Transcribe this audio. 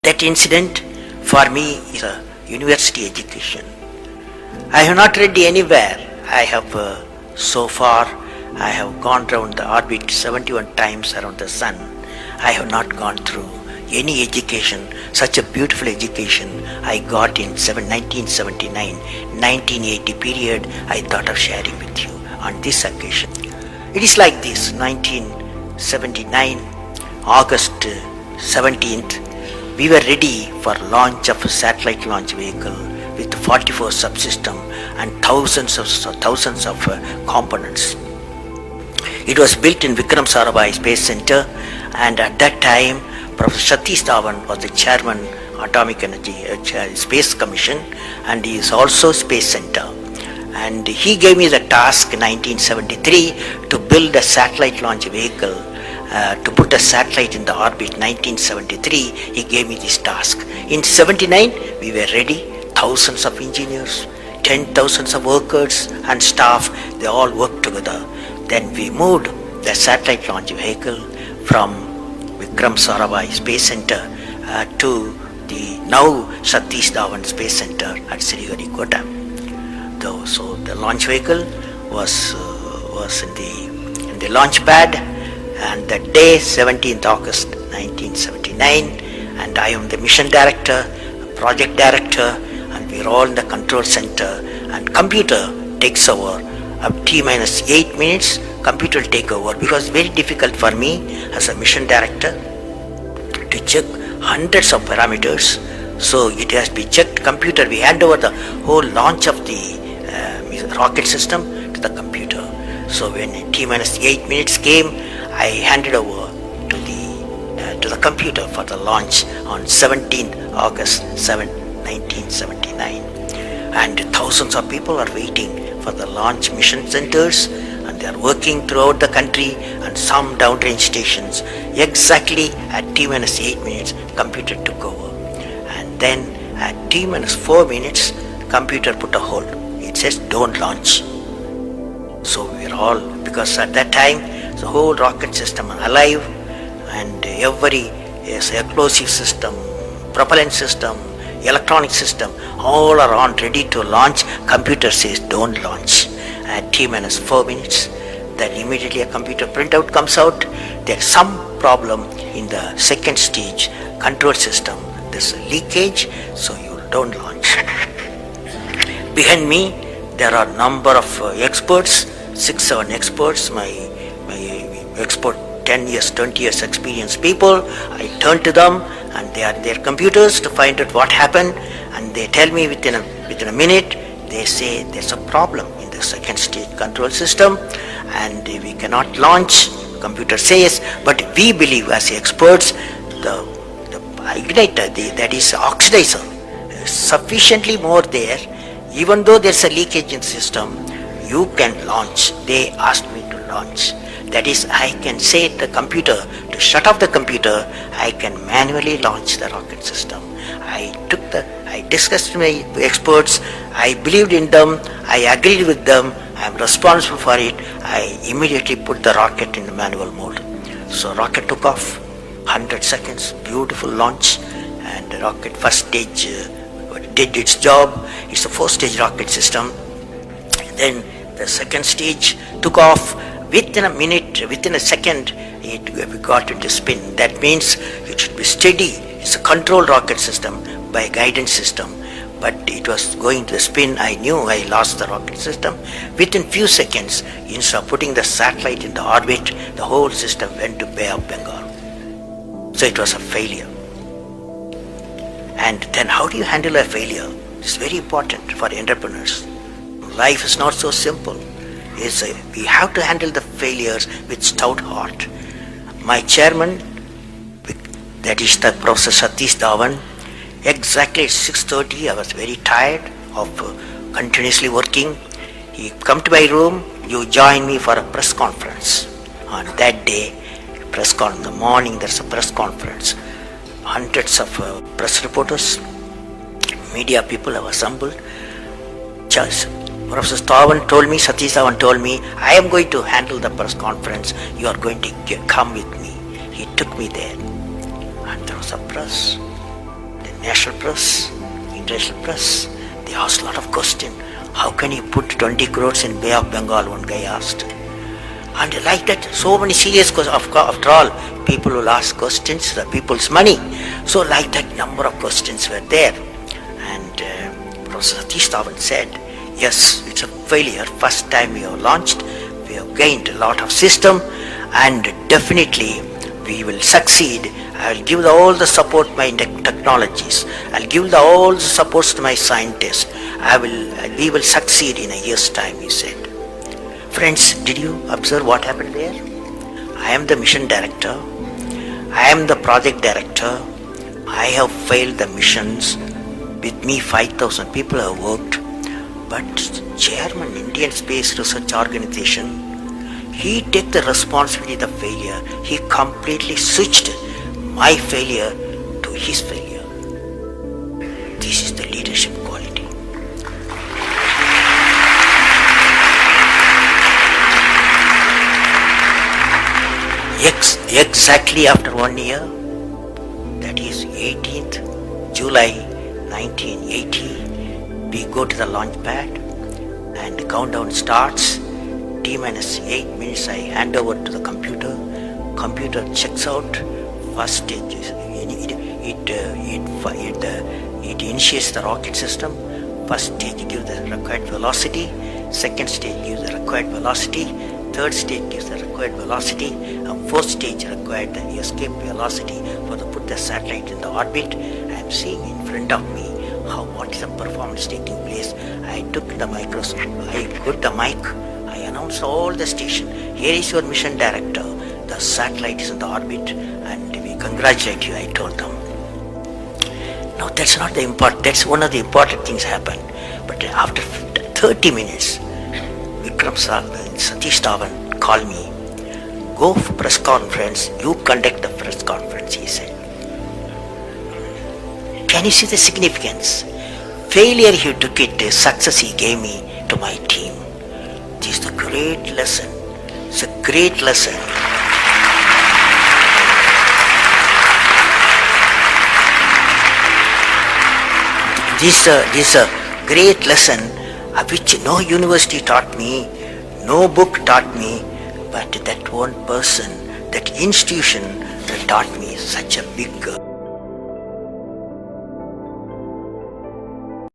That incident for me is a university education. I have not read anywhere. I have so far I have gone around the orbit 71 times around the sun. I have not gone through any education, such a beautiful education I got in 1979, 1980 period. I thought of sharing with you on this occasion. It is like this: 1979, August 17th, we were ready for launch of a satellite launch vehicle with 44 subsystem and thousands of components. It was built in Vikram Sarabhai Space Center, and at that time Professor Satish Dhawan was the chairman Atomic Energy Space Commission, and he is also Space Center. And he gave me the task in 1973 to build a satellite launch vehicle, to put a satellite in the orbit. 1973 he gave me this task. In 79 we were ready, thousands of engineers, 10,000 of workers and staff, they all worked together. Then we moved the satellite launch vehicle from Vikram Sarabhai Space Center to the now Satish Dhawan Space Center at Sriharikota. So the launch vehicle was in the launch pad, and that day, 17th August 1979, and I am the mission director, project director, and we are all in the control center, and computer takes over. Up T-minus 8 minutes, computer will take over, because it's very difficult for me as a mission director to check hundreds of parameters. So it has to be checked. Computer, we hand over the whole launch of the rocket system to the computer. So when T-minus 8 minutes came, I handed over to the computer for the launch on 17th August 1979. And thousands of people are waiting for the launch mission centers, and they are working throughout the country and some downrange stations. Exactly at T-minus 8 minutes, computer took over. And then at T-minus 4 minutes, computer put a hold. It says don't launch. So we are all, because at that time the whole rocket system is alive, and every explosive system, propellant system, electronic system, all are on ready to launch. Computer says don't launch. At T-minus 4 minutes, then immediately a computer printout comes out. There's some problem in the second stage control system. There's a leakage, so you don't launch. Behind me, there are number of experts, 6-7 experts, my expert 10 years, 20 years experienced people. I turn to them, and they are their computers to find out what happened, and they tell me within a minute. They say there's a problem in the second stage control system and we cannot launch. Computer says, but we believe as experts the igniter, that is oxidizer, is sufficiently more there. Even though there's a leakage in the system, you can launch. They asked me to launch. That is, I can say to the computer to shut off the computer. I can manually launch the rocket system. I discussed with my experts. I believed in them. I agreed with them. I am responsible for it. I immediately put the rocket in the manual mode. So rocket took off. 100 seconds, beautiful launch, and the rocket first stage did its job. It's a 4-stage rocket system. Then the second stage took off. Within a minute, within a second, we got it to spin. That means it should be steady. It's a controlled rocket system by guidance system. But it was going to spin. I knew I lost the rocket system. Within few seconds, instead of putting the satellite in the orbit, the whole system went to Bay of Bengal. So it was a failure. And then how do you handle a failure? It's very important for entrepreneurs. Life is not so simple. We have to handle the failures with stout heart. My chairman, that is the Professor Satish Dhawan, exactly at 6:30, I was very tired of continuously working. He come to my room, you join me for a press conference. On that day, in the morning, there's a press conference. Hundreds of press reporters, media people have assembled. Professor Satish Dhawan told me, I am going to handle the press conference. You are going to come with me. He took me there. And there was a press. national press, international press. They asked a lot of questions. How can you put 20 crores in Bay of Bengal? One guy asked. And like that, so many serious questions. After all, people will ask questions, the people's money. So like that, number of questions were there. And Professor Satish Dhawan said, yes, it's a failure. First time we have launched, we have gained a lot of system, and definitely we will succeed. I'll give all the support to my technologies. I'll give all the supports to my scientists. We will succeed in a year's time, he said. Friends, did you observe what happened there? I am the mission director. I am the project director. I have failed the missions. With me 5,000 people have worked. But Chairman, Indian Space Research Organization, he took the responsibility of the failure. He completely switched my failure to his failure. This is the leadership quality. Exactly after 1 year, that is 18th July 1980, we go to the launch pad and the countdown starts. T-minus 8 minutes I hand over to the computer. Computer checks out. First stage is it initiates the rocket system. First stage gives the required velocity. Second stage gives the required velocity. Third stage gives the required velocity, and fourth stage required the escape velocity for to put the satellite in the orbit. I am seeing in front of me what is the performance taking place. I took the microscope, I put the mic, I announced all the station. Here is your mission director. The satellite is in the orbit, and we congratulate you, I told them. Now that's not the important. That's one of the important things happened. But after 30 minutes, Satish Dhawan called me. Go for press conference. You conduct the press conference, he said. Can you see the significance? Failure he took it, success he gave me to my team. This is the great lesson. It's a great lesson. This is a great lesson which no university taught me, no book taught me, but that one person, that institution that taught me such a big